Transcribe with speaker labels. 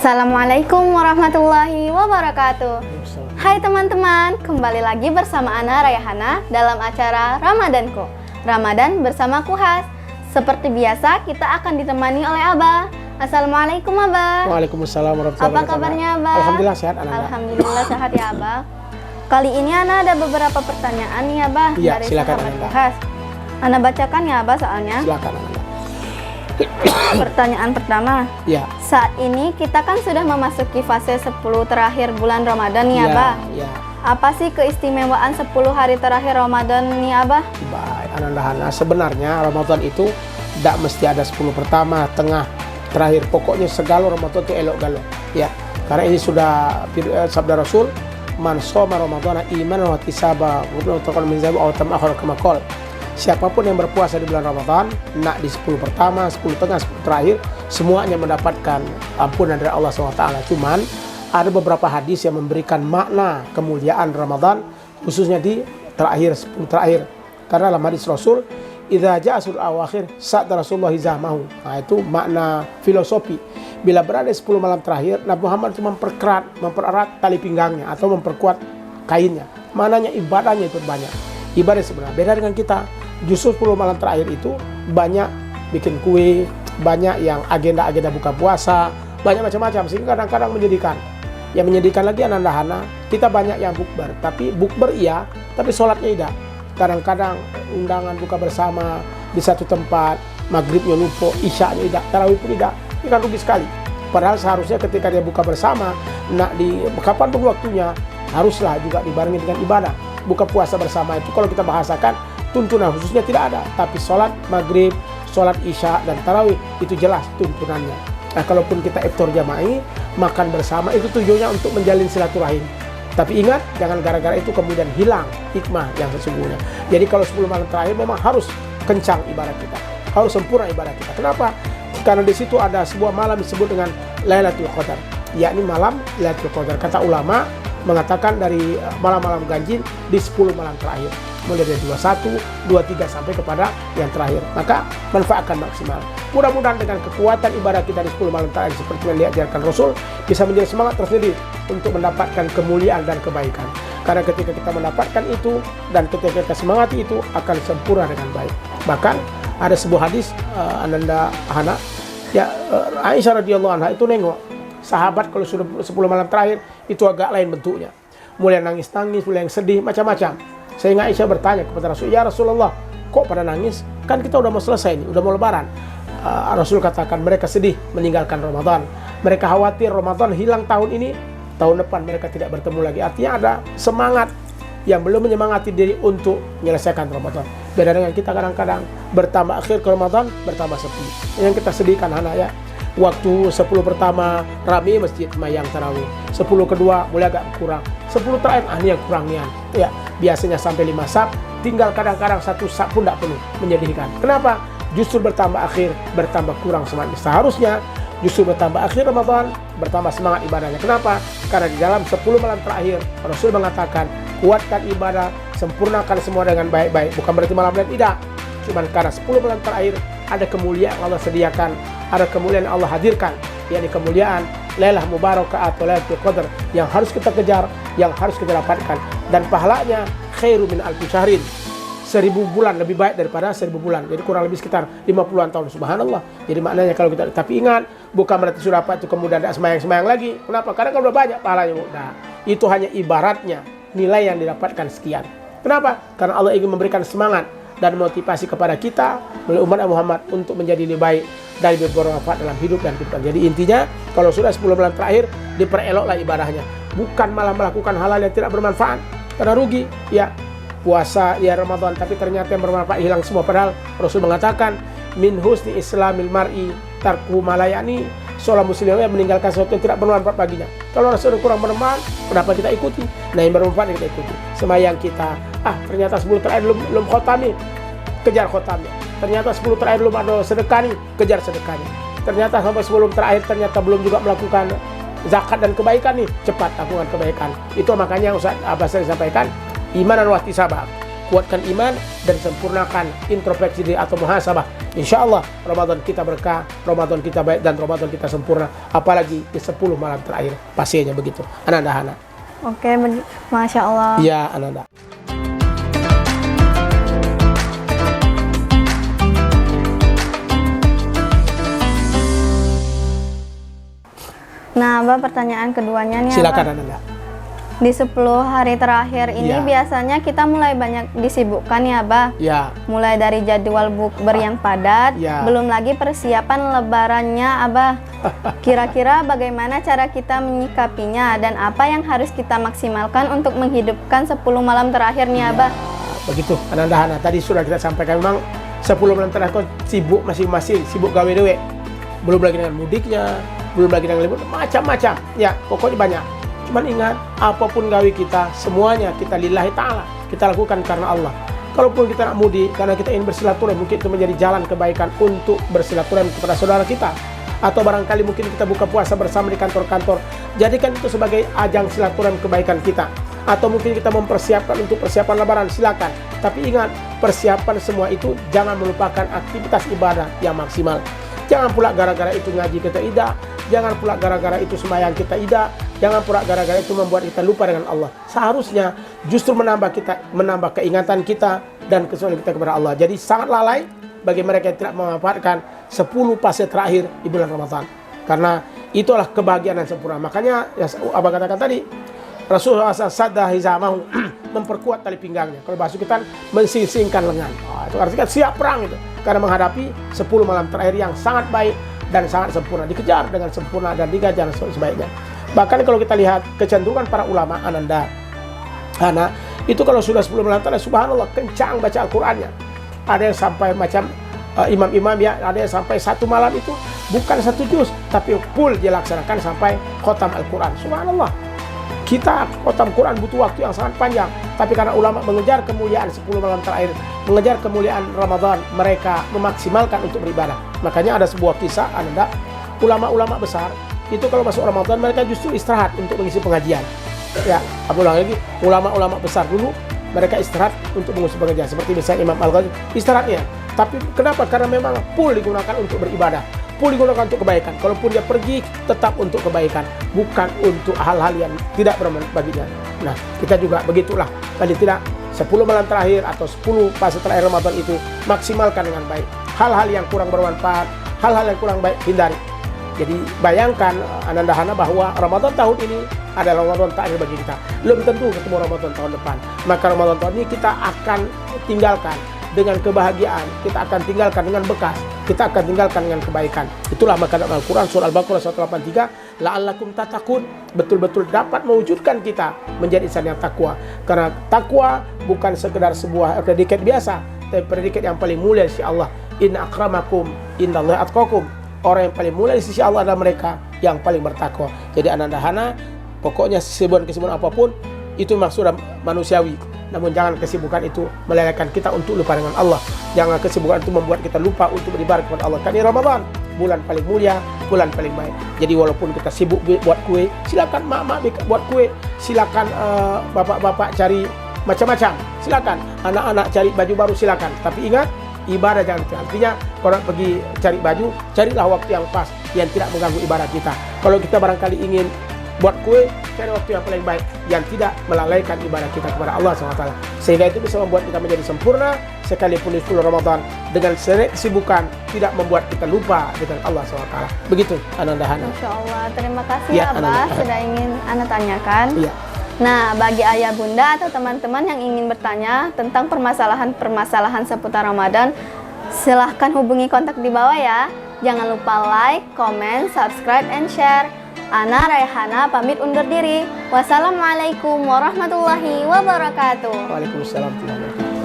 Speaker 1: Assalamualaikum warahmatullahi wabarakatuh. Hai teman-teman, kembali lagi bersama Ana Rayhana dalam acara Ramadanku, Ramadan bersama Kuhas. Seperti biasa, kita akan ditemani oleh Abah. Assalamualaikum Abah.
Speaker 2: Waalaikumsalam warahmatullahi wabarakatuh.
Speaker 1: Apa kabarnya Abah?
Speaker 2: Alhamdulillah sehat Ana.
Speaker 1: Alhamdulillah sehat ya Abah. Kali ini Ana ada beberapa pertanyaan nih Abah
Speaker 2: Ya,
Speaker 1: dari
Speaker 2: silakan,
Speaker 1: sahabat
Speaker 2: Ana.
Speaker 1: Kuhas. Ana bacakan ya Abah soalnya.
Speaker 2: Silakan Ana.
Speaker 1: Pertanyaan pertama.
Speaker 2: Ya.
Speaker 1: Saat ini kita kan sudah memasuki fase 10 terakhir bulan Ramadan nih Abah.
Speaker 2: Ya.
Speaker 1: Apa sih keistimewaan 10 hari terakhir Ramadan nih Abah?
Speaker 2: Baik, Ananda. Sebenarnya Ramadan itu tidak mesti ada 10 pertama, tengah, terakhir. Pokoknya segala Ramadan itu elok galo. Ya. Karena ini sudah sabda Rasul, man shoma Ramadhana imanan wa ihtisaban wa taqwa min dzalika aw tamahhar kama qala. Siapapun yang berpuasa di bulan Ramadan, nak di 10 pertama, 10 tengah, 10 terakhir, semuanya mendapatkan ampunan dari Allah SWT. Cuman ada beberapa hadis yang memberikan makna kemuliaan Ramadan, khususnya di terakhir, 10 terakhir. Karena dalam hadis Rasul, idza ja'a sul awakhir sa'da Rasulullah hizamahu. Nah, itu makna filosofi. Bila berada 10 malam terakhir, Nabi Muhammad itu mempererat tali pinggangnya atau memperkuat kainnya. Maknanya ibadahnya itu banyak. Ibadah sebenarnya beda dengan kita. Justru 10 malam terakhir itu banyak bikin kue, banyak yang agenda-agenda buka puasa, banyak macam-macam, sehingga kadang-kadang menyedihkan. Yang menyedihkan lagi Ananda, kita banyak yang bukber, tapi bukber iya, tapi sholatnya tidak. Kadang-kadang undangan buka bersama di satu tempat, maghribnya lupa, isya'nya tidak, tarawih pun tidak. Ini kan rugi sekali. Padahal seharusnya ketika dia buka bersama, nak di kapan pun waktunya, haruslah juga dibarengi dengan ibadah. Buka puasa bersama itu kalau kita bahasakan tuntunan khususnya tidak ada, tapi sholat maghrib, sholat isya dan tarawih itu jelas tuntunannya. Nah, kalaupun kita iftar jama'i, makan bersama itu tujuannya untuk menjalin silaturahim. Tapi ingat, jangan gara-gara itu kemudian hilang hikmah yang sesungguhnya. Jadi kalau 10 malam terakhir memang harus kencang ibadah kita, harus sempurna ibadah kita. Kenapa? Karena di situ ada sebuah malam disebut dengan Lailatul Qadar, yakni malam Lailatul Qadar. Kata ulama mengatakan dari malam-malam ganjil di 10 malam terakhir, mulai dari 21, 23 sampai kepada yang terakhir. Maka manfaatkan maksimal. Mudah-mudahan dengan kekuatan ibadah kita di 10 malam terakhir seperti yang diajarkan Rasul, bisa menjadi semangat tersendiri untuk mendapatkan kemuliaan dan kebaikan. Karena ketika kita mendapatkan itu dan ketika kita semangati itu akan sempurna dengan baik. Bahkan ada sebuah hadis Ananda Hana, ya Aisyah radhiyallahu anha itu nengok sahabat kalau sudah 10 malam terakhir itu agak lain bentuknya. Mulai nangis-nangis, mulai yang sedih, macam-macam. Sehingga Aisyah bertanya kepada Rasul, ya Rasulullah, kok pada nangis? Kan kita udah mau selesai nih, udah mau lebaran. Rasul katakan mereka sedih meninggalkan Ramadan. Mereka khawatir Ramadan hilang tahun ini, tahun depan mereka tidak bertemu lagi. Artinya ada semangat yang belum menyemangati diri untuk menyelesaikan Ramadan. Beda dengan kita kadang-kadang bertambah akhir ke Ramadan, bertambah sepi. Yang kita sedihkan anak ya. Waktu 10 pertama rame masjid mayang tarawih, 10 kedua mulai agak kurang, 10 terakhir ini yang kurang nian. Ya, biasanya sampai 5 sab, tinggal kadang-kadang 1 sab pun tidak penuh, menyedihkan. Kenapa? Justru bertambah akhir, bertambah kurang semangat. Seharusnya justru bertambah akhir Ramadan, bertambah semangat ibadahnya. Kenapa? Karena di dalam 10 malam terakhir Rasul mengatakan, kuatkan ibadah, sempurnakan semua dengan baik-baik. Bukan berarti malam-malam tidak. Cuman karena 10 malam terakhir ada kemuliaan Allah sediakan, ada kemuliaan Allah hadirkan, yakni kemuliaan Lailah Mubarakah atau Lailatul Qadar yang harus kita kejar, yang harus kita dapatkan, dan pahalanya khairu min alfi syahrin, 1000 bulan lebih baik daripada 1000 bulan. Jadi kurang lebih sekitar 50-an tahun, subhanallah. Jadi maknanya kalau kita, tapi ingat, bukan berarti sudah dapat itu kemudian tidak semayang-semayang lagi. Kenapa? Karena kalau sudah banyak pahalanya. Nah, itu hanya ibaratnya, nilai yang didapatkan sekian. Kenapa? Karena Allah ingin memberikan semangat dan motivasi kepada kita oleh umat Muhammad untuk menjadi lebih baik dan lebih bermanfaat dalam hidup dan kehidupan. Jadi intinya kalau sudah 10 bulan terakhir dipereloklah ibadahnya, bukan malah melakukan hal-hal yang tidak bermanfaat karena rugi. Ya, puasa ya Ramadan tapi ternyata yang bermanfaat hilang semua. Padahal Rasul mengatakan min husni islamil mar'i tarku malayani, seorang muslim yang meninggalkan sesuatu yang tidak bermanfaat baginya. Kalau Rasul kurang bermanfaat, kenapa kita ikuti? Nah, yang bermanfaat kita ikuti. Semayang kita, ternyata 10 terakhir belum khotam nih, kejar khotamnya. Ternyata 10 terakhir belum ada sedekah nih, kejar sedekahnya. Ternyata sampai 10 terakhir ternyata belum juga melakukan zakat dan kebaikan nih, cepat lakukan kebaikan. Itu makanya Ustaz Abbas sampaikan, iman dan ihtisaban. kuatkan iman, dan sempurnakan introspeksi diri atau muhasabah. Insya Allah Ramadan kita berkah, Ramadan kita baik, dan Ramadan kita sempurna. Apalagi di 10 malam terakhir, pastinya begitu. Ananda Hana.
Speaker 1: Oke, Masya Allah.
Speaker 2: Ya, Ananda.
Speaker 1: Nah, Abah, pertanyaan keduanya nih,
Speaker 2: Silakan
Speaker 1: Abah.
Speaker 2: Ananda.
Speaker 1: Di 10 hari terakhir ini
Speaker 2: Ya.
Speaker 1: biasanya kita mulai banyak disibukkan ya, Abah.
Speaker 2: Ya,
Speaker 1: Mulai dari jadwal bukber yang padat,
Speaker 2: Ya.
Speaker 1: belum lagi persiapan lebarannya, Abah. Kira-kira bagaimana cara kita menyikapinya dan apa yang harus kita maksimalkan untuk menghidupkan 10 malam terakhir nih, Abah?
Speaker 2: begitu Ananda Hana. Tadi sudah kita sampaikan, memang 10 malam terakhir sibuk masing-masing, sibuk gawe dewe. Belum lagi dengan mudiknya, belum lagi dengan libur, macam-macam. Ya, pokoknya banyak. Cuman ingat, apapun gawe kita, semuanya kita lillahi ta'ala. Kita lakukan karena Allah. Kalaupun kita nak mudik, karena kita ingin bersilaturahmi, mungkin itu menjadi jalan kebaikan untuk bersilaturahmi kepada saudara kita. Atau barangkali mungkin kita buka puasa bersama di kantor-kantor. Jadikan itu sebagai ajang silaturahmi kebaikan kita. Atau mungkin kita mempersiapkan untuk persiapan lebaran, silakan. Tapi ingat, persiapan semua itu jangan melupakan aktivitas ibadah yang maksimal. Jangan pula gara-gara itu ngaji kita tidak. Jangan pula gara-gara itu sembahyang kita tidak. Jangan pula gara-gara itu membuat kita lupa dengan Allah. Seharusnya justru menambah keingatan kita dan kesulitan kita kepada Allah. Jadi sangat lalai bagi mereka yang tidak memanfaatkan 10 fase terakhir di bulan Ramadan. Karena itulah kebahagiaan yang sempurna. Makanya ya, Abang katakan tadi, Rasulullah sadda hizamahu, memperkuat tali pinggangnya. Kalau bahasa kita mensingsingkan lengan. Itu artinya siap perang itu. Karena menghadapi 10 malam terakhir yang sangat baik dan sangat sempurna. Dikejar dengan sempurna dan digajar sebaiknya. Bahkan kalau kita lihat kecenderungan para ulama Ananda Hana, itu kalau sudah 10 malam terakhir, subhanallah, kencang baca Al-Qur'annya. Ada yang sampai macam imam-imam ya, ada yang sampai 1 malam itu bukan 1 juz, tapi full dia laksanakan sampai khotam Al-Qur'an. Subhanallah. Kita khotam Quran butuh waktu yang sangat panjang, tapi karena ulama mengejar kemuliaan 10 malam terakhir, mengejar kemuliaan Ramadan, mereka memaksimalkan untuk beribadah. Makanya ada sebuah kisah, Anda, ulama-ulama besar itu kalau masuk Ramadan mereka justru istirahat untuk mengisi pengajian. Ya, aku ulang lagi, ulama-ulama besar dulu mereka istirahat untuk mengisi pengajian. Seperti misalnya Imam Al-Ghazali, istirahatnya. Tapi kenapa? Karena memang full digunakan untuk beribadah, full digunakan untuk kebaikan. Kalaupun dia pergi, tetap untuk kebaikan, bukan untuk hal-hal yang tidak bermanfaat baginya. Nah, kita juga begitulah. Paling tidak 10 malam terakhir atau 10 fase terakhir Ramadan itu maksimalkan dengan baik. Hal-hal yang kurang bermanfaat, hal-hal yang kurang baik, hindari. Jadi bayangkan Ananda Hana bahwa Ramadan tahun ini adalah Ramadan terakhir bagi kita. Belum tentu ketemu Ramadan tahun depan. Maka Ramadan tahun ini kita akan tinggalkan dengan kebahagiaan, kita akan tinggalkan dengan bekas, kita akan tinggalkan dengan kebaikan. Itulah maka dalam Al-Quran surah Al-Baqarah 183, la'allakum tattaqun, betul-betul dapat mewujudkan kita menjadi insan yang takwa. Karena takwa bukan sekedar sebuah predikat biasa, tapi predikat yang paling mulia di sisi Allah. Inna akramakum indallahi atqakum. Orang yang paling mulia di sisi Allah adalah mereka yang paling bertakwa. Jadi Ananda Hana, pokoknya kesibukan apapun itu memang sudah manusiawi. Namun jangan kesibukan itu melalaikan kita untuk lupa dengan Allah. Jangan kesibukan itu membuat kita lupa untuk beribadah kepada Allah. Karena Ramadan, bulan paling mulia, bulan paling baik. Jadi walaupun kita sibuk buat kue, silakan mak-mak buat kue, silakan bapak-bapak cari macam-macam, silakan anak-anak cari baju baru, silakan. Tapi ingat, ibadah jangan. Artinya kalau pergi cari baju, carilah waktu yang pas yang tidak mengganggu ibadah kita. Kalau kita barangkali ingin buat kue, cari waktu yang paling baik yang tidak melalaikan ibadah kita kepada Allah SWT. Sehingga itu bisa membuat kita menjadi sempurna sekalipun di bulan Ramadan. Dengan kesibukan tidak membuat kita lupa dengan Allah SWT. Begitu Ananda Hana.
Speaker 1: Masya Allah, terima kasih
Speaker 2: Ya,
Speaker 1: Abah
Speaker 2: Ananda.
Speaker 1: sudah ingin Anda tanyakan.
Speaker 2: Iya.
Speaker 1: Nah, bagi ayah bunda atau teman-teman yang ingin bertanya tentang permasalahan-permasalahan seputar Ramadan, silahkan hubungi kontak di bawah ya. Jangan lupa like, comment, subscribe, and share. Ana Rayhana pamit undur diri. Wassalamualaikum warahmatullahi wabarakatuh.
Speaker 2: Waalaikumsalam warahmatullahi wabarakatuh.